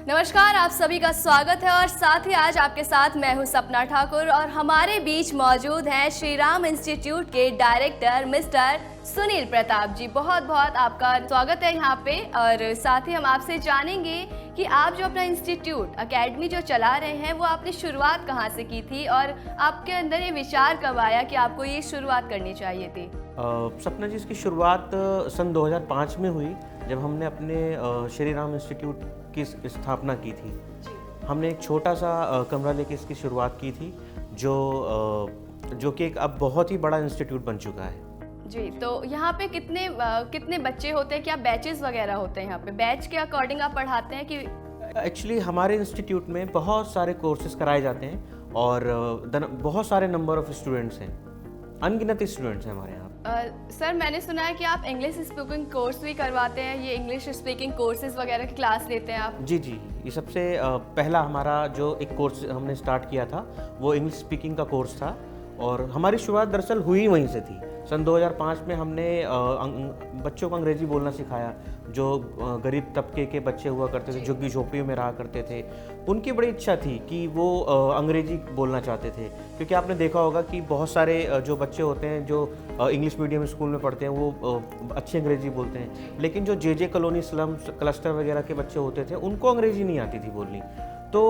नमस्कार, आप सभी का स्वागत है और साथ ही आज आपके साथ मैं हूं सपना ठाकुर और हमारे बीच मौजूद हैं श्री राम इंस्टीट्यूट के डायरेक्टर मिस्टर सुनील प्रताप जी। बहुत बहुत आपका स्वागत है यहाँ पे। और साथ ही हम आपसे जानेंगे कि आप जो अपना इंस्टीट्यूट अकेडमी जो चला रहे हैं वो आपने शुरुआत कहाँ से की थी और आपके अंदर ये विचार कब आया कि आपको ये शुरुआत करनी चाहिए थी। सपना जी, इसकी शुरुआत सन 2005 में हुई जब हमने अपने श्री राम इंस्टीट्यूट की स्थापना की थी। हमने एक छोटा सा कमरा लेके इसकी शुरुआत की थी जो कि एक अब बहुत ही बड़ा इंस्टीट्यूट बन चुका है जी। तो यहाँ पे कितने बच्चे होते हैं, क्या बैचेस वगैरह होते हैं यहाँ पे? बैच के अकॉर्डिंग आप पढ़ाते हैं कि? एक्चुअली हमारे इंस्टीट्यूट में बहुत सारे कोर्सेज कराए जाते हैं और बहुत सारे नंबर ऑफ स्टूडेंट्स हैं, अनगिनत स्टूडेंट्स हैं हमारे यहाँ। सर, मैंने सुना है कि आप इंग्लिश स्पीकिंग कोर्स भी करवाते हैं, ये इंग्लिश स्पीकिंग कोर्सेज वगैरह की क्लास लेते हैं आप? जी, ये सबसे पहला हमारा जो एक कोर्स हमने स्टार्ट किया था वो इंग्लिश स्पीकिंग का कोर्स था और हमारी शुरुआत दरअसल हुई वहीं से थी। सन 2005 में हमने बच्चों को अंग्रेज़ी बोलना सिखाया। जो गरीब तबके के बच्चे हुआ करते थे, झुग्गी झोपड़ियों में रहा करते थे, उनकी बड़ी इच्छा थी कि वो अंग्रेज़ी बोलना चाहते थे। क्योंकि आपने देखा होगा कि बहुत सारे जो बच्चे होते हैं जो इंग्लिश मीडियम स्कूल में पढ़ते हैं वो अच्छी अंग्रेज़ी बोलते हैं, लेकिन जो जे कॉलोनी स्लम्स क्लस्टर वगैरह के बच्चे होते थे उनको अंग्रेज़ी नहीं आती थी बोलनी। तो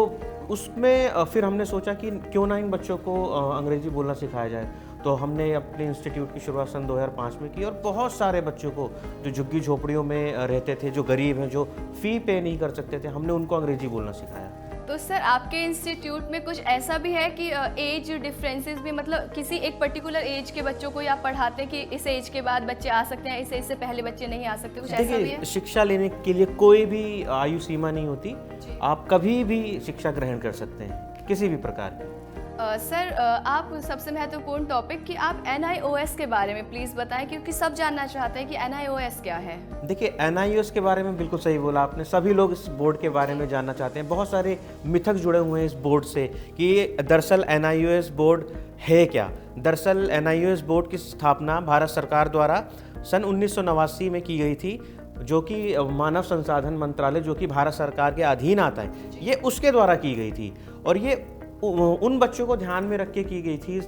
उसमें फिर हमने सोचा कि क्यों ना इन बच्चों को अंग्रेज़ी बोलना सिखाया जाए। तो हमने अपने इंस्टीट्यूट की शुरुआत सन 2005 में की और बहुत सारे बच्चों को जो झुग्गी झोपड़ियों में रहते थे, जो गरीब हैं, जो फ़ी पे नहीं कर सकते थे, हमने उनको अंग्रेज़ी बोलना सिखाया। तो सर, आपके इंस्टीट्यूट में कुछ ऐसा भी है कि एज डिफरेंसेस भी, मतलब किसी एक पर्टिकुलर एज के बच्चों को आप पढ़ाते हैं कि इस एज के बाद बच्चे आ सकते हैं, इस एज से पहले बच्चे नहीं आ सकते, कुछ ऐसा भी है? शिक्षा लेने के लिए कोई भी आयु सीमा नहीं होती। आप कभी भी शिक्षा ग्रहण कर सकते हैं, किसी भी प्रकार की। सर, आप सबसे महत्वपूर्ण टॉपिक कि आप NIOS के बारे में प्लीज़ बताएं, क्योंकि सब जानना चाहते हैं कि NIOS क्या है। देखिए, NIOS के बारे में बिल्कुल सही बोला आपने। सभी लोग इस बोर्ड के बारे में जानना चाहते हैं। बहुत सारे मिथक जुड़े हुए हैं इस बोर्ड से कि दरअसल NIOS बोर्ड है क्या। दरअसल NIOS बोर्ड की स्थापना भारत सरकार द्वारा सन 1989 में की गई थी, जो कि मानव संसाधन मंत्रालय, जो कि भारत सरकार के अधीन आता है, ये उसके द्वारा की गई थी। और ये उन बच्चों को ध्यान में रख के की गई थी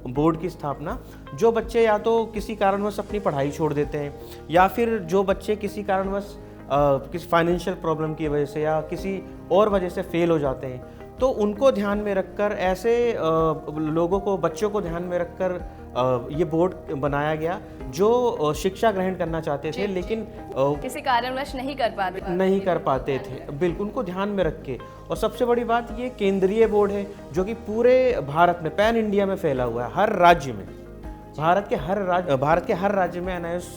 बोर्ड की स्थापना जो बच्चे या तो किसी कारणवश अपनी पढ़ाई छोड़ देते हैं, या फिर जो बच्चे किसी कारणवश किसी फाइनेंशियल प्रॉब्लम की वजह से या किसी और वजह से फेल हो जाते हैं। तो उनको ध्यान में रखकर, ऐसे लोगों को, बच्चों को ध्यान में रखकर ये बोर्ड बनाया गया जो शिक्षा ग्रहण करना चाहते थे लेकिन किसी कारणवश नहीं कर पाते थे। बिल्कुल, उनको ध्यान में रख के। और सबसे बड़ी बात, ये केंद्रीय बोर्ड है जो कि पूरे भारत में, पैन इंडिया में फैला हुआ है, हर राज्य में। भारत के हर राज्य में NIOS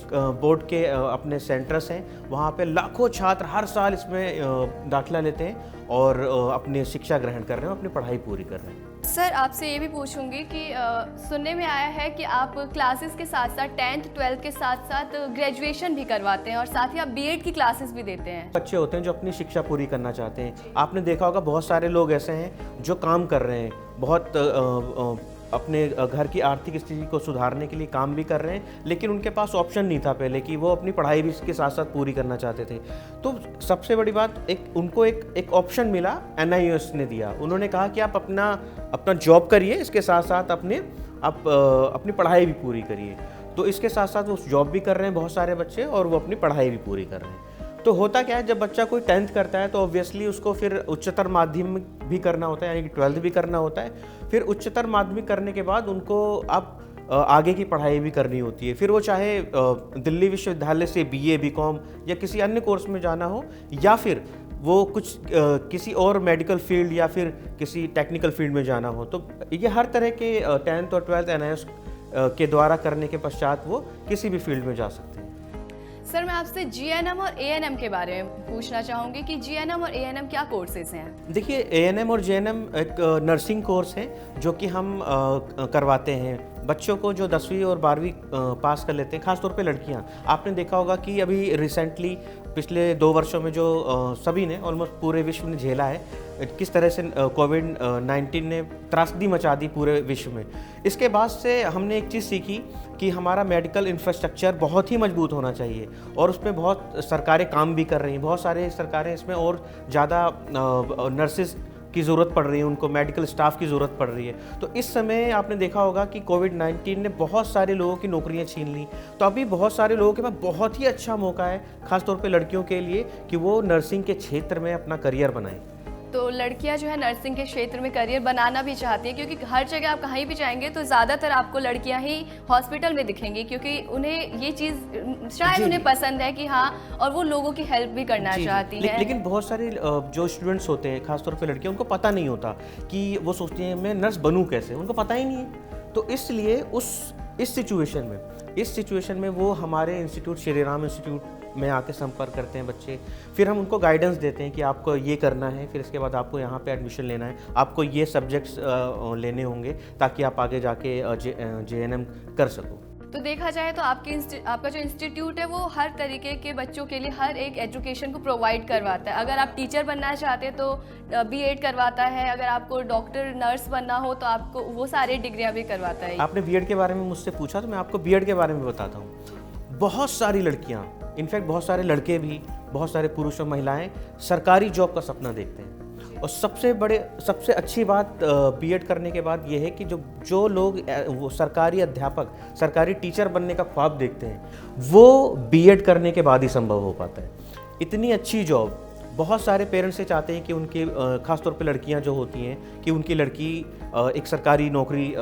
बोर्ड के अपने सेंटर्स हैं। वहाँ पे लाखों छात्र हर साल इसमें दाखिला लेते हैं और अपनी शिक्षा ग्रहण कर रहे हैं, अपनी पढ़ाई पूरी कर रहे हैं। सर, आपसे ये भी पूछूंगी कि सुनने में आया है कि आप क्लासेस के साथ साथ 10th 12th के साथ साथ ग्रेजुएशन भी करवाते हैं और साथ ही आप BEd की क्लासेस भी देते हैं। बच्चे होते हैं जो अपनी शिक्षा पूरी करना चाहते हैं। आपने देखा होगा बहुत सारे लोग ऐसे हैं जो काम कर रहे हैं, बहुत अपने घर की आर्थिक स्थिति को सुधारने के लिए काम भी कर रहे हैं, लेकिन उनके पास ऑप्शन नहीं था पहले कि वो अपनी पढ़ाई भी इसके साथ साथ पूरी करना चाहते थे। तो सबसे बड़ी बात, उनको एक ऑप्शन मिला, NIOS ने दिया। उन्होंने कहा कि आप अपना जॉब करिए, इसके साथ साथ अपनी पढ़ाई भी पूरी करिए। तो इसके साथ साथ वो जॉब भी कर रहे हैं बहुत सारे बच्चे और वो अपनी पढ़ाई भी पूरी कर रहे हैं। तो होता क्या है, जब बच्चा कोई 10th करता है तो ऑब्वियसली उसको फिर उच्चतर माध्यमिक भी करना होता है, यानी कि 12th भी करना होता है। फिर उच्चतर माध्यमिक करने के बाद उनको अब आगे की पढ़ाई भी करनी होती है। फिर वो चाहे दिल्ली विश्वविद्यालय से BA BCom या किसी अन्य कोर्स में जाना हो, या फिर वो किसी और मेडिकल फील्ड या फिर किसी टेक्निकल फील्ड में जाना हो। तो ये हर तरह के 10th और 12th NIOS के द्वारा करने के पश्चात वो किसी भी फील्ड में जा सकते हैं। सर, मैं आपसे GNM और ANM के बारे में पूछना चाहूँगी कि GNM और ANM क्या कोर्सेज हैं? देखिए, ANM और JNM एक नर्सिंग कोर्स है जो कि हम करवाते हैं बच्चों को जो 10वीं और 12वीं पास कर लेते हैं, खासतौर पे लड़कियां, आपने देखा होगा कि अभी रिसेंटली पिछले 2 वर्षों में जो सभी ने ऑलमोस्ट पूरे विश्व ने झेला है, किस तरह से कोविड-19 ने त्रासदी मचा दी पूरे विश्व में। इसके बाद से हमने एक चीज़ सीखी कि हमारा मेडिकल इंफ्रास्ट्रक्चर बहुत ही मजबूत होना चाहिए और उसमें बहुत सरकारें काम भी कर रही हैं, बहुत सारे सरकारें इसमें और ज़्यादा नर्सेज की ज़रूरत पड़ रही है, उनको मेडिकल स्टाफ की ज़रूरत पड़ रही है। तो इस समय आपने देखा होगा कि कोविड-19 ने बहुत सारे लोगों की नौकरियां छीन ली, तो अभी बहुत सारे लोगों के पास बहुत ही अच्छा मौका है, खासतौर पे लड़कियों के लिए, कि वो नर्सिंग के क्षेत्र में अपना करियर बनाएं। तो लड़कियां जो है नर्सिंग के क्षेत्र में करियर बनाना भी चाहती हैं, क्योंकि हर जगह आप कहीं भी जाएंगे तो ज़्यादातर आपको लड़कियां ही हॉस्पिटल में दिखेंगी, क्योंकि उन्हें ये चीज़ शायद उन्हें पसंद है कि हाँ, और वो लोगों की हेल्प भी करना चाहती हैं। लेकिन बहुत सारे जो स्टूडेंट्स होते हैं, खासतौर पे लड़कियां, उनको पता नहीं होता कि वो सोचती हैं मैं नर्स बनूं कैसे, उनको पता ही नहीं है। तो इसलिए इस सिचुएशन में वो हमारे इंस्टीट्यूट, श्री राम इंस्टीट्यूट में आके संपर्क करते हैं बच्चे। फिर हम उनको गाइडेंस देते हैं कि आपको ये करना है, फिर इसके बाद आपको यहाँ पे एडमिशन लेना है, आपको ये सब्जेक्ट्स लेने होंगे ताकि आप आगे जाके JNM कर सको। तो देखा जाए तो आपका जो इंस्टीट्यूट है वो हर तरीके के बच्चों के लिए हर एक एजुकेशन को प्रोवाइड करवाता है। अगर आप टीचर बनना चाहते हैं तो B.Ed करवाता है, अगर आपको डॉक्टर नर्स बनना हो तो आपको वो सारी डिग्रियां भी करवाता है। आपने B.Ed के बारे में मुझसे पूछा तो मैं आपको B.Ed के बारे में बताता हूँ। बहुत सारी लड़कियाँ, इनफैक्ट बहुत सारे लड़के भी, बहुत सारे पुरुष और महिलाएं सरकारी जॉब का सपना देखते हैं। और सबसे अच्छी बात B.Ed करने के बाद ये है कि जो लोग वो सरकारी अध्यापक, सरकारी टीचर बनने का ख्वाब देखते हैं, वो B.Ed करने के बाद ही संभव हो पाता है। इतनी अच्छी जॉब बहुत सारे पेरेंट्स से चाहते हैं कि उनकी, खासतौर पे लड़कियां जो होती हैं, कि उनकी लड़की एक सरकारी नौकरी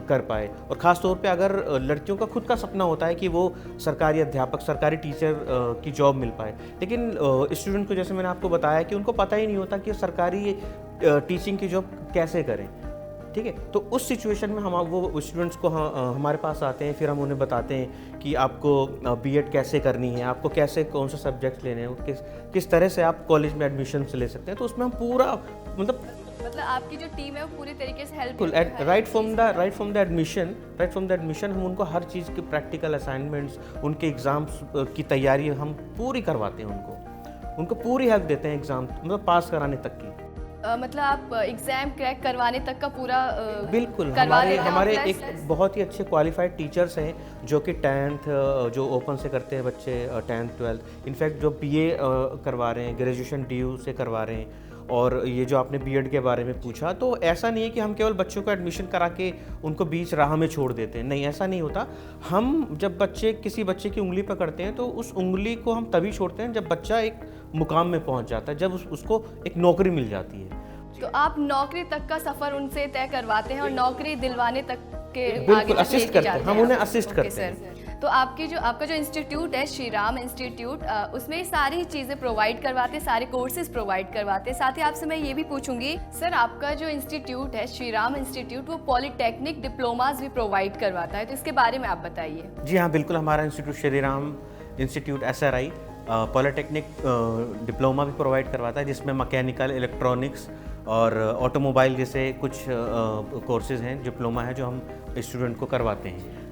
कर पाए। और ख़ासतौर पे अगर लड़कियों का खुद का सपना होता है कि वो सरकारी अध्यापक, सरकारी टीचर की जॉब मिल पाए, लेकिन स्टूडेंट को, जैसे मैंने आपको बताया, कि उनको पता ही नहीं होता कि सरकारी टीचिंग की जॉब कैसे करें। ठीक है, तो उस सिचुएशन में हम वो स्टूडेंट्स को हमारे पास आते हैं, फिर हम उन्हें बताते हैं कि आपको B.Ed कैसे करनी है, आपको कैसे कौन से सब्जेक्ट्स लेने हैं, किस तरह से आप कॉलेज में एडमिशन ले सकते हैं। तो उसमें हम पूरा मतलब आपकी जो टीम है वो पूरी तरीके से help right from the admission हम उनको हर चीज़ के प्रैक्टिकल असाइनमेंट्स, उनके एग्ज़ाम्स की तैयारी हम पूरी करवाते हैं, उनको पूरी हेल्प देते हैं एग्ज़ाम मतलब पास कराने तक की। मतलब आप एग्जाम क्रैक करवाने तक का पूरा बिल्कुल हमारे एक बहुत ही अच्छे क्वालिफाइड टीचर्स हैं जो कि 10th जो ओपन से करते हैं बच्चे, 10th 12th, इनफैक्ट जो BA करवा रहे हैं, ग्रेजुएशन DU से करवा रहे हैं। और ये जो आपने B.Ed के बारे में पूछा, तो ऐसा नहीं है कि हम केवल बच्चों को एडमिशन करा के उनको बीच राह में छोड़ देते हैं, नहीं, ऐसा नहीं होता। हम जब किसी बच्चे की उंगली पकड़ते हैं तो उस उंगली को हम तभी छोड़ते हैं जब बच्चा एक मुकाम में पहुंच जाता है, जब उसको एक नौकरी मिल जाती है। तो आप नौकरी तक का सफ़र उनसे तय करवाते हैं और नौकरी दिलवाने तक के बिल्कुल असिस्ट करते हैं, हम उन्हें असिस्ट करते हैं। तो आपका जो इंस्टीट्यूट है, श्री राम इंस्टीट्यूट, उसमें सारी चीज़ें प्रोवाइड करवाते हैं, सारे कोर्सेज प्रोवाइड करवाते हैं। साथ ही आपसे मैं ये भी पूछूंगी सर, आपका जो इंस्टीट्यूट है श्री राम इंस्टीट्यूट, वो पॉलीटेक्निक डिप्लोमास भी प्रोवाइड करवाता है, तो इसके बारे में आप बताइए। जी हाँ, बिल्कुल, हमारा institute Shri Ram institute SRI polytechnic diploma भी प्रोवाइड करवाता है, जिसमें मैकेनिकल, इलेक्ट्रॉनिक्स और ऑटोमोबाइल जैसे कुछ कोर्सेज हैं, डिप्लोमा है, जो हम स्टूडेंट को करवाते हैं।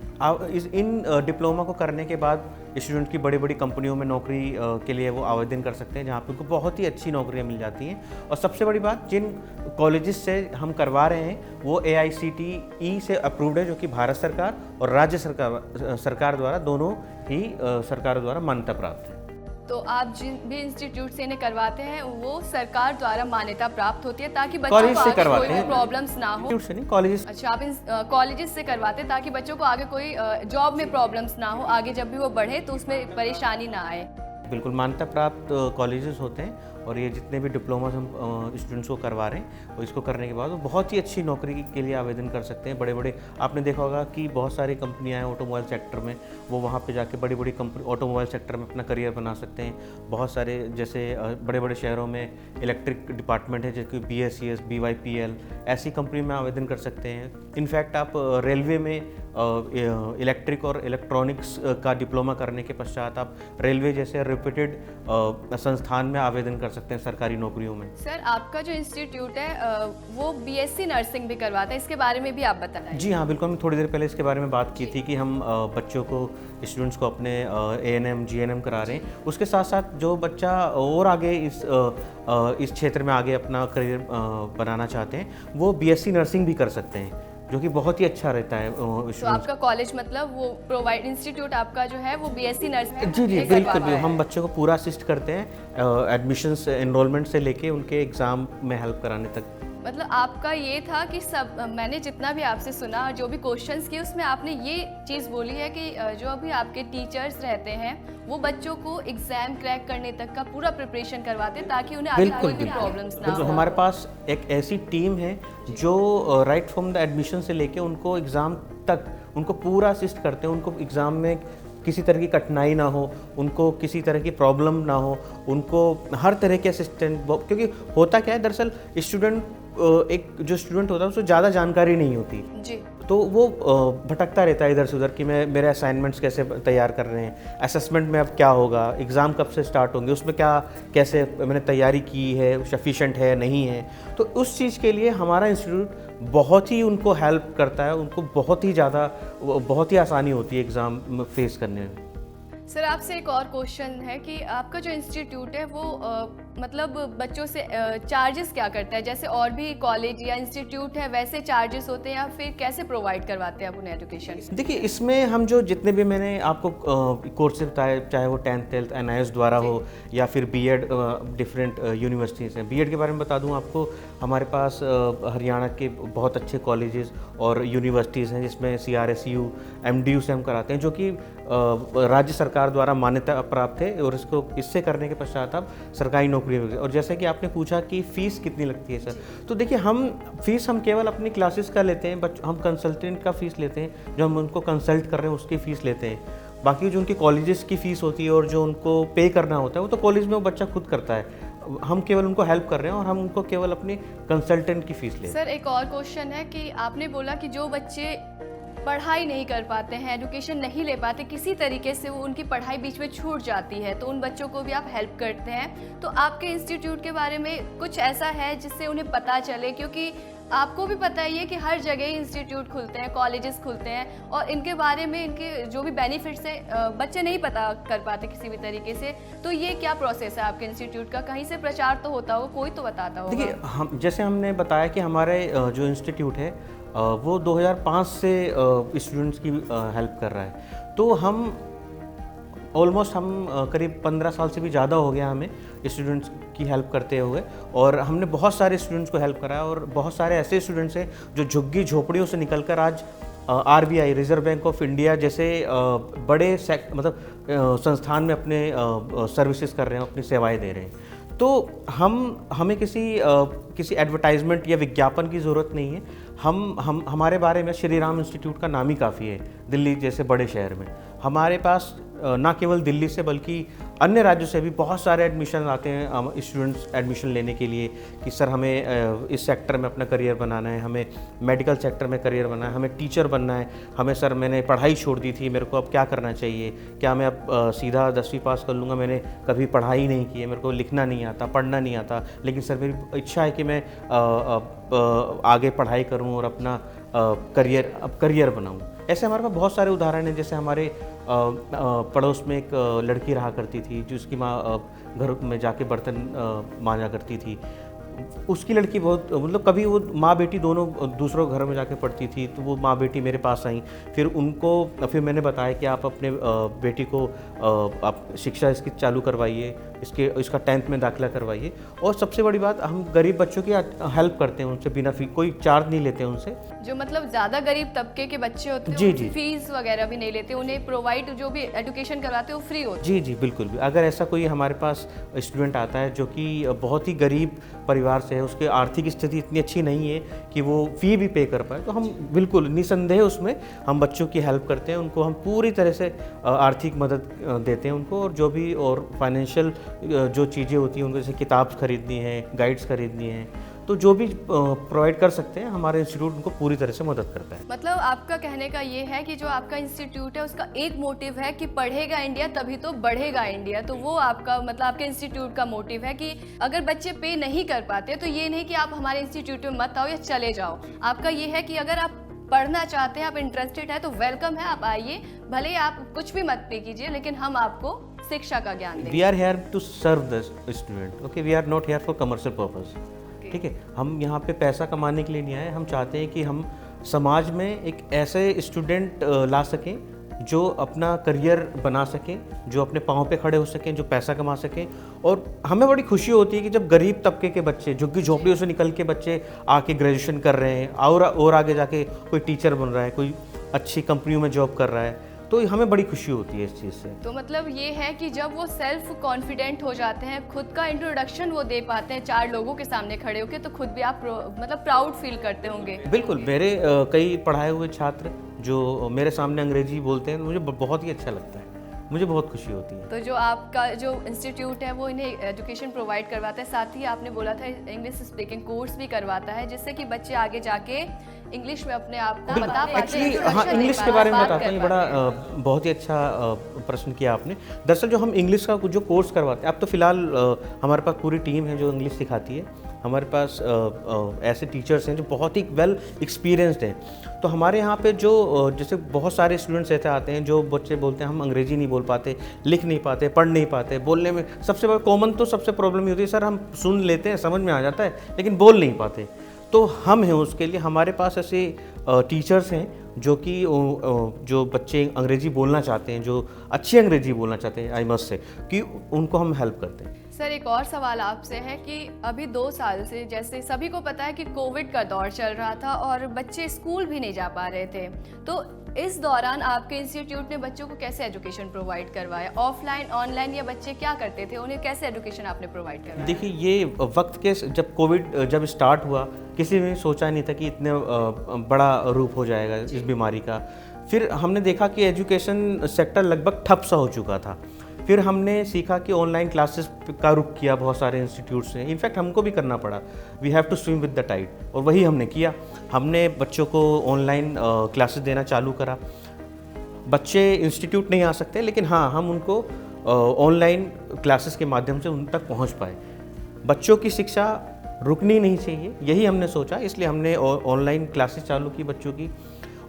इन डिप्लोमा को करने के बाद स्टूडेंट की बड़ी बड़ी कंपनियों में नौकरी के लिए वो आवेदन कर सकते हैं, जहाँ पे उनको बहुत ही अच्छी नौकरियाँ मिल जाती हैं। और सबसे बड़ी बात, जिन कॉलेजेस से हम करवा रहे हैं वो AICTE से अप्रूव्ड है, जो कि भारत सरकार और राज्य सरकार द्वारा, दोनों ही सरकारों द्वारा मान्यता प्राप्त है। तो आप जिन भी इंस्टीट्यूट से इन्हें करवाते हैं वो सरकार द्वारा मान्यता प्राप्त होती है, ताकि बच्चों को आगे कोई भी प्रॉब्लम्स ना हो। से नहीं, कॉलेजेस। अच्छा, आप कॉलेजेस से करवाते हैं ताकि बच्चों को आगे कोई जॉब में प्रॉब्लम्स ना हो, आगे जब भी वो बढ़े तो उसमें परेशानी ना आए। बिल्कुल, मान्यता प्राप्त कॉलेजेस होते हैं, और ये जितने भी डिप्लोमास हम स्टूडेंट्स को करवा रहे हैं, और इसको करने के बाद वो बहुत ही अच्छी नौकरी के लिए आवेदन कर सकते हैं। बड़े बड़े, आपने देखा होगा कि बहुत सारी कंपनियां हैं ऑटोमोबाइल सेक्टर में, वो वहाँ पे जाके बड़ी बड़ी कंपनी ऑटोमोबाइल सेक्टर में अपना करियर बना सकते हैं। बहुत सारे, जैसे बड़े बड़े शहरों में इलेक्ट्रिक डिपार्टमेंट है, जैसे BSES, BYPL, ऐसी कंपनी में आवेदन कर सकते हैं। इनफैक्ट आप रेलवे में इलेक्ट्रिक और इलेक्ट्रॉनिक्स का डिप्लोमा करने के पश्चात आप रेलवे जैसे रेप्यूटेड संस्थान में आवेदन कर सकते हैं सरकारी नौकरियों में। सर आपका जो इंस्टीट्यूट है वो बीएससी नर्सिंग भी करवाता है, इसके बारे में भी आप बताएं। जी हाँ, बिल्कुल। हमने थोड़ी देर पहले इसके बारे में बात की थी कि हम बच्चों को, स्टूडेंट्स को अपने एएनएम जीएनएम करा रहे हैं। उसके साथ साथ जो बच्चा और आगे इस क्षेत्र में आगे अपना करियर बनाना चाहते हैं वो बीएससी नर्सिंग भी कर सकते हैं, जो कि बहुत ही अच्छा रहता है। तो आपका कॉलेज मतलब वो प्रोवाइड इंस्टीट्यूट आपका जो है वो बीएससी नर्सिंग जी बिल्कुल। हम बच्चों को पूरा असिस्ट करते हैं, एडमिशन्स एनरोलमेंट से लेके उनके एग्ज़ाम में हेल्प कराने तक। मतलब आपका ये था कि सब, मैंने जितना भी आपसे सुना, जो भी क्वेश्चंस किए उसमें आपने ये चीज़ बोली है कि जो अभी आपके टीचर्स रहते हैं वो बच्चों को एग्जाम क्रैक करने तक का पूरा प्रिपरेशन करवाते हैं ताकि उन्हें आगे कोई भी प्रॉब्लम्स ना हो। हमारे पास एक ऐसी टीम है जो राइट फ्रॉम द एडमिशन से लेके उनको एग्ज़ाम तक उनको पूरा असिस्ट करते हैं। उनको एग्ज़ाम में किसी तरह की कठिनाई ना हो, उनको किसी तरह की प्रॉब्लम ना हो, उनको हर तरह के असिस्टेंट, क्योंकि होता क्या है दरअसल एक जो स्टूडेंट होता है उसको ज़्यादा जानकारी नहीं होती जी, तो वो भटकता रहता है इधर से उधर कि मैं मेरे असाइनमेंट्स कैसे तैयार कर रहे हैं, असेसमेंट में अब क्या होगा, एग्ज़ाम कब से स्टार्ट होंगे, उसमें क्या कैसे मैंने तैयारी की है, सफिशेंट है नहीं है। तो उस चीज़ के लिए हमारा इंस्टीट्यूट बहुत ही उनको हेल्प करता है, उनको बहुत ही आसानी होती है एग्ज़ाम फेस करने में। सर आपसे एक और क्वेश्चन है कि आपका जो इंस्टीट्यूट है वो मतलब बच्चों से चार्जेस क्या करता है? जैसे और भी कॉलेज या इंस्टीट्यूट है वैसे चार्जेस होते हैं या फिर कैसे प्रोवाइड करवाते हैं आप उन्हें एजुकेशन? देखिए, इसमें हम जो जितने भी मैंने आपको कोर्सेज बताए, चाहे वो 10th 12th एनआईएस द्वारा हो या फिर बीएड, डिफरेंट यूनिवर्सिटीज़ हैं। बीएड के बारे में बता दूं आपको, हमारे पास हरियाणा के बहुत अच्छे कॉलेजेस और यूनिवर्सिटीज़ हैं जिसमें CRSU MDU से हम कराते हैं, जो कि राज्य सरकार द्वारा मान्यता प्राप्त है और इससे करने के पश्चात आप सरकारी नौकरी में। और जैसे कि आपने पूछा कि फ़ीस कितनी लगती है सर, तो देखिए हम केवल अपनी क्लासेस का लेते हैं, हम कंसल्टेंट का फ़ीस लेते हैं, जो हम उनको कंसल्ट कर रहे हैं उसकी फ़ीस लेते हैं। बाकी जो उनकी कॉलेजेस की फ़ीस होती है और जो उनको पे करना होता है वो तो कॉलेज में वो बच्चा खुद करता है। हम केवल उनको हेल्प कर रहे हैं और हम उनको केवल अपनी कंसल्टेंट की फ़ीस लेते हैं। सर एक और क्वेश्चन है कि आपने बोला कि जो बच्चे पढ़ाई नहीं कर पाते हैं, एजुकेशन नहीं ले पाते, किसी तरीके से वो उनकी पढ़ाई बीच में छूट जाती है, तो उन बच्चों को भी आप हेल्प करते हैं। तो आपके इंस्टीट्यूट के बारे में कुछ ऐसा है जिससे उन्हें पता चले, क्योंकि आपको भी पता ही है कि हर जगह इंस्टीट्यूट खुलते हैं, कॉलेजेस खुलते हैं और इनके बारे में, इनके जो भी बेनिफिट्स हैं बच्चे नहीं पता कर पाते किसी भी तरीके से। तो ये क्या प्रोसेस है आपके इंस्टीट्यूट का? कहीं से प्रचार तो होता होगा, कोई तो बताता होगा। देखिए, हम जैसे हमने बताया कि हमारे जो इंस्टीट्यूट है वो 2005 से स्टूडेंट्स की हेल्प कर रहा है। तो हम ऑलमोस्ट करीब 15 साल से भी ज़्यादा हो गया हमें स्टूडेंट्स की हेल्प करते हुए, और हमने बहुत सारे स्टूडेंट्स को हेल्प करा है। और बहुत सारे ऐसे स्टूडेंट्स हैं जो झुग्गी झोपड़ियों से निकलकर आज RBI, reserve bank of India जैसे बड़े संस्थान में अपने सर्विसेज कर रहे हैं, अपनी सेवाएं दे रहे हैं। तो हमें किसी एडवर्टाइजमेंट या विज्ञापन की ज़रूरत नहीं है। हमारे बारे में श्री राम इंस्टीट्यूट का नाम ही काफ़ी है दिल्ली जैसे बड़े शहर में। हमारे पास ना केवल दिल्ली से बल्कि अन्य राज्यों से भी बहुत सारे एडमिशन आते हैं स्टूडेंट्स एडमिशन लेने के लिए कि सर हमें इस सेक्टर में अपना करियर बनाना है, हमें मेडिकल सेक्टर में करियर बनाना है, हमें टीचर बनना है, हमें सर मैंने पढ़ाई छोड़ दी थी, मेरे को अब क्या करना चाहिए, क्या मैं अब सीधा 10वीं पास कर लूँगा, मैंने कभी पढ़ाई नहीं की है, मेरे को लिखना नहीं आता, पढ़ना नहीं आता, लेकिन सर मेरी इच्छा है कि मैं आगे पढ़ाई करूँ और अपना करियर बनाऊँ। ऐसे हमारे पास बहुत सारे उदाहरण हैं। जैसे हमारे पड़ोस में एक लड़की रहा करती थी जिसकी माँ घर में जाके बर्तन मांजा करती थी। उसकी लड़की बहुत कभी वो माँ बेटी दोनों दूसरों घर में जाके पढ़ती थी, तो वो माँ बेटी मेरे पास आई। फिर मैंने बताया कि आप अपने बेटी को आप शिक्षा इसकी चालू करवाइए, इसका 10th में दाखिला करवाइए। और सबसे बड़ी बात, हम गरीब बच्चों की हेल्प करते हैं, उनसे बिना कोई चार्ज नहीं लेते उनसे। जो मतलब ज़्यादा गरीब तबके के बच्चे होते हैं जी, फीस वगैरह भी नहीं लेते, उन्हें प्रोवाइड जो भी एजुकेशन करवाते हैं वो फ्री होती है। जी बिल्कुल भी। अगर ऐसा कोई हमारे पास स्टूडेंट आता है जो कि बहुत ही गरीब परिवार से है, उसकी आर्थिक स्थिति इतनी अच्छी नहीं है कि वो फ़ी भी पे कर पाए, तो हम बिल्कुल निसंदेह उसमें हम बच्चों की हेल्प करते हैं। उनको हम पूरी तरह से आर्थिक मदद देते हैं उनको, और जो भी और फाइनेंशियल जो चीज़ें होती हैं उनको, जैसे किताब खरीदनी है, गाइड्स खरीदनी है, तो जो भी प्रोवाइड कर सकते हैं हमारे इंस्टीट्यूट उनको पूरी तरह से मदद करता है। मतलब आपका कहने का ये है कि जो आपका इंस्टीट्यूट है उसका एक मोटिव है कि पढ़ेगा इंडिया तभी तो बढ़ेगा इंडिया, तो वो आपका मतलब आपके इंस्टीट्यूट का मोटिव है कि अगर बच्चे पे नहीं कर पाते तो ये नहीं कि आप हमारे इंस्टीट्यूट में मत आओ या चले जाओ। आपका ये है कि अगर आप पढ़ना चाहते हैं, आप इंटरेस्टेड है तो वेलकम है, आप आइए, भले ही आप कुछ भी मत पे कीजिए लेकिन हम आपको शिक्षा का ज्ञान देंगे। We are here to serve the student, okay, we are not here for commercial purpose. ठीक है, हम यहाँ पे पैसा कमाने के लिए नहीं आए, हम चाहते हैं कि हम समाज में एक ऐसे स्टूडेंट ला सकें जो अपना करियर बना सकें, जो अपने पाँव पे खड़े हो सकें, जो पैसा कमा सकें। और हमें बड़ी खुशी होती है कि जब गरीब तबके के बच्चे, झुग्गी झोंपड़ियों से निकल के बच्चे आके ग्रेजुएशन कर रहे हैं और आगे जाके कोई टीचर बन रहा है, कोई अच्छी कंपनियों में जॉब कर रहा है, तो हमें बड़ी खुशी होती है इस चीज़ से। तो मतलब ये है कि जब वो सेल्फ कॉन्फिडेंट हो जाते हैं, खुद का इंट्रोडक्शन वो दे पाते हैं 4 लोगों के सामने खड़े होकर, तो खुद भी आप मतलब प्राउड फील करते होंगे। बिल्कुल, मेरे कई पढ़ाए हुए छात्र जो मेरे सामने अंग्रेजी बोलते हैं, मुझे बहुत ही अच्छा लगता है, मुझे बहुत खुशी होती है। तो जो आपका जो इंस्टीट्यूट है वो इन्हें एजुकेशन प्रोवाइड करवाता है, साथ ही आपने बोला था इंग्लिश स्पीकिंग कोर्स भी करवाता है, जिससे कि बच्चे आगे जाके इंग्लिश में अपने आप को बता पाते हैं। एक्चुअली हाँ, इंग्लिश के बारे में बताता हूँ, ये बड़ा बहुत ही अच्छा प्रश्न किया आपने। दरअसल जो हम इंग्लिश का जो कोर्स करवाते हैं, अब तो फिलहाल हमारे पास पूरी टीम है जो इंग्लिश सिखाती है। हमारे पास ऐसे टीचर्स हैं जो बहुत ही वेल एक्सपीरियंस्ड हैं। तो हमारे यहाँ पे जो जैसे बहुत सारे स्टूडेंट्स ऐसे आते हैं जो बच्चे बोलते हैं हम अंग्रेजी नहीं बोल पाते, लिख नहीं पाते, पढ़ नहीं पाते, बोलने में सबसे बड़ा कॉमन तो सबसे प्रॉब्लम ये होती है, सर हम सुन लेते हैं, समझ में आ जाता है, लेकिन बोल नहीं पाते। तो हम हैं उसके लिए, हमारे पास ऐसे टीचर्स हैं जो कि जो बच्चे अंग्रेजी बोलना चाहते हैं, जो अच्छी अंग्रेजी बोलना चाहते हैं, आई मस्ट से, कि उनको हम हेल्प करते हैं। सर एक और सवाल आपसे है कि अभी 2 साल से, जैसे सभी को पता है कि कोविड का दौर चल रहा था और बच्चे स्कूल भी नहीं जा पा रहे थे, तो इस दौरान आपके इंस्टीट्यूट ने बच्चों को कैसे एजुकेशन प्रोवाइड करवाया? ऑफलाइन, ऑनलाइन, या बच्चे क्या करते थे, उन्हें कैसे एजुकेशन आपने प्रोवाइड करवाया? देखिए, ये वक्त के जब कोविड जब स्टार्ट हुआ, किसी ने सोचा नहीं था कि इतने बड़ा रूप हो जाएगा इस बीमारी का। फिर हमने देखा कि एजुकेशन सेक्टर लगभग ठप सा हो चुका था। फिर हमने सीखा कि ऑनलाइन क्लासेस का रुख किया बहुत सारे इंस्टीट्यूट्स ने, इनफैक्ट हमको भी करना पड़ा। We have to swim with the tide, और वही हमने किया। हमने बच्चों को ऑनलाइन क्लासेस देना चालू करा। बच्चे इंस्टीट्यूट नहीं आ सकते, लेकिन हाँ, हम उनको ऑनलाइन क्लासेस के माध्यम से उन तक पहुँच पाए। बच्चों की शिक्षा रुकनी नहीं चाहिए, यही हमने सोचा, इसलिए हमने ऑनलाइन क्लासेस चालू की बच्चों की।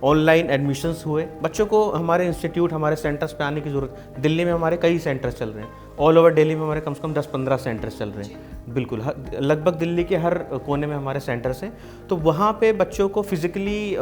ऑनलाइन एडमिशन्स हुए। बच्चों को हमारे इंस्टीट्यूट, हमारे सेंटर्स पे आने की ज़रूरत, दिल्ली में हमारे कई सेंटर्स चल रहे हैं, ऑल ओवर दिल्ली में हमारे कम से कम 10-15 सेंटर्स चल रहे हैं। बिल्कुल, लगभग दिल्ली के हर कोने में हमारे सेंटर्स हैं। तो वहाँ पे बच्चों को फिज़िकली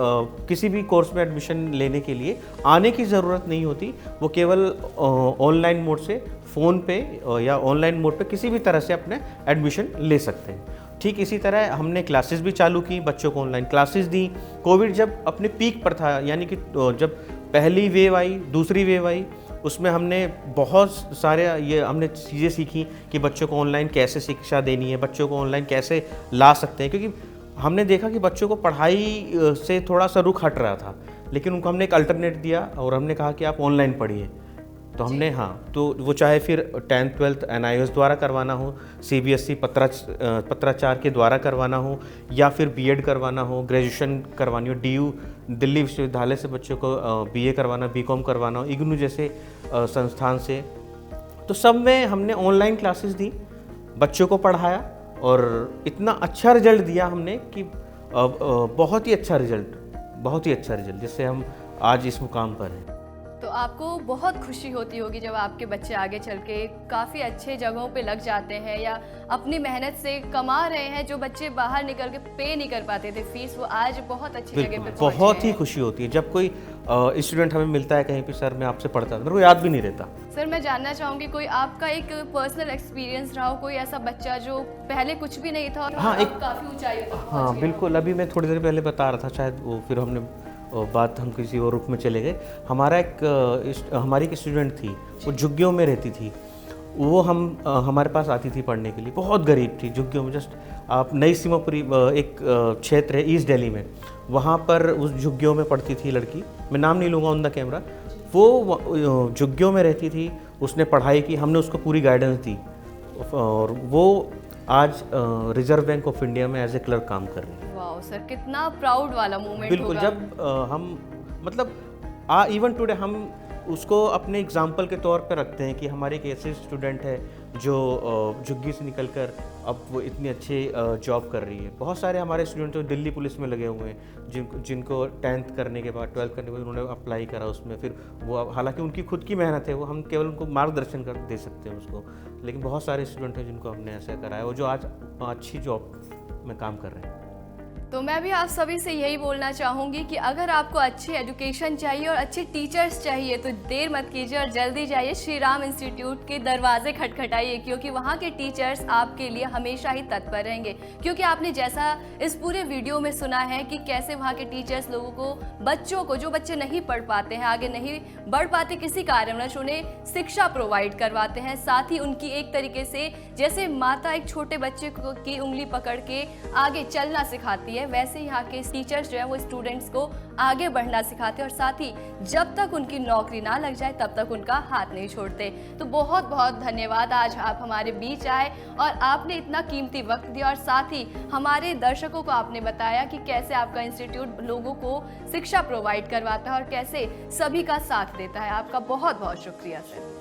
किसी भी कोर्स में एडमिशन लेने के लिए आने की ज़रूरत नहीं होती, वो केवल ऑनलाइन मोड से, फ़ोन पे या ऑनलाइन मोड पे किसी भी तरह से अपने एडमिशन ले सकते हैं। ठीक इसी तरह हमने क्लासेस भी चालू की, बच्चों को ऑनलाइन क्लासेस दी। कोविड जब अपने पीक पर था, यानी कि जब पहली वेव आई, दूसरी वेव आई, उसमें हमने बहुत सारे हमने चीज़ें सीखी कि बच्चों को ऑनलाइन कैसे शिक्षा देनी है, बच्चों को ऑनलाइन कैसे ला सकते हैं, क्योंकि हमने देखा कि बच्चों को पढ़ाई से थोड़ा सा रुख हट रहा था, लेकिन उनको हमने एक अल्टरनेट दिया और हमने कहा कि आप ऑनलाइन पढ़िए। तो हमने तो वो चाहे फिर 10th 12th NIOS द्वारा करवाना हो, CBSE पत्राचार के द्वारा करवाना हो, या फिर BEd करवाना हो, ग्रेजुएशन करवानी हो, DU दिल्ली विश्वविद्यालय से बच्चों को BA करवाना, BCom करवाना हो, IGNOU जैसे संस्थान से, तो सब में हमने ऑनलाइन क्लासेस दी, बच्चों को पढ़ाया और इतना अच्छा रिजल्ट दिया हमने कि बहुत ही अच्छा रिजल्ट, जिससे हम आज इस मुकाम पर हैं। तो आपको बहुत खुशी होती होगी जब आपके बच्चे आगे चल के काफ़ी अच्छे जगहों पे लग जाते हैं या अपनी मेहनत से कमा रहे हैं। जो बच्चे बाहर निकल के पे नहीं कर पाते थे फीस, वो आज बहुत अच्छी जगह पे बहुत ही खुशी होती है जब कोई स्टूडेंट हमें मिलता है कहीं पे, सर मैं आपसे पढ़ता था, मेरे को याद भी नहीं रहता। सर मैं जानना चाहूँगी कोई आपका एक पर्सनल एक्सपीरियंस रहा हो, कोई ऐसा बच्चा जो पहले कुछ भी नहीं था और हाँ, एक काफ़ी ऊंचाई तक हाँ बिल्कुल, अभी मैं थोड़ी देर पहले बता रहा था, शायद वो फिर हमने बात हम किसी और रूप में चले गए। हमारी एक स्टूडेंट थी, वो झुग्गियों में रहती थी। वो हमारे पास आती थी पढ़ने के लिए, बहुत गरीब थी, झुग्गियों में। जस्ट आप नई सीमापुरी एक क्षेत्र है ईस्ट दिल्ली में, वहाँ पर उस झुग्गियों में पढ़ती थी लड़की, मैं नाम नहीं लूँगा ऑन द कैमरा। वो झुग्गियों में रहती थी, उसने पढ़ाई की, हमने उसको पूरी गाइडेंस दी और वो आज रिजर्व बैंक ऑफ इंडिया में एज ए क्लर्क काम कर रही हैं। वाह सर, कितना प्राउड वाला मोमेंट बिल्कुल, होगा। जब हम मतलब इवन टुडे हम उसको अपने एग्जाम्पल के तौर पे रखते हैं कि हमारे एक ऐसे स्टूडेंट है जो झुग्गी से निकलकर अब वो इतनी अच्छी जॉब कर रही है। बहुत सारे हमारे स्टूडेंट जो दिल्ली पुलिस में लगे हुए हैं, जिनको 10th करने के बाद 12th करने के बाद उन्होंने अप्लाई करा उसमें, फिर वो हालांकि उनकी खुद की मेहनत है, वो हम केवल उनको मार्गदर्शन कर दे सकते हैं उसको, लेकिन बहुत सारे स्टूडेंट हैं जिनको हमने ऐसा कराया, वो जो आज अच्छी जॉब में काम कर रहे हैं। तो मैं भी आप सभी से यही बोलना चाहूँगी कि अगर आपको अच्छी एजुकेशन चाहिए और अच्छे टीचर्स चाहिए तो देर मत कीजिए और जल्दी जाइए श्री राम इंस्टीट्यूट के दरवाजे खटखटाइए, क्योंकि वहाँ के टीचर्स आपके लिए हमेशा ही तत्पर रहेंगे। क्योंकि आपने जैसा इस पूरे वीडियो में सुना है कि कैसे वहाँ के टीचर्स लोगों को, बच्चों को, जो बच्चे नहीं पढ़ पाते हैं, आगे नहीं बढ़ पाते किसी कारणवश, उन्हें शिक्षा प्रोवाइड करवाते हैं। साथ ही उनकी एक तरीके से जैसे माता एक छोटे बच्चे की उंगली पकड़ के आगे चलना सिखाती है, वैसे यहाँ के टीचर्स जो है वो स्टूडेंट्स को आगे बढ़ना सिखाते हैं और साथ ही जब तक उनकी नौकरी ना लग जाए तब तक उनका हाथ नहीं छोड़ते। तो बहुत बहुत धन्यवाद, आज आप हमारे बीच आए और आपने इतना कीमती वक्त दिया और साथ ही हमारे दर्शकों को आपने बताया कि कैसे आपका इंस्टीट्यूट लोगों को शिक्षा प्रोवाइड करवाता है और कैसे सभी का साथ देता है। आपका बहुत बहुत शुक्रिया सर।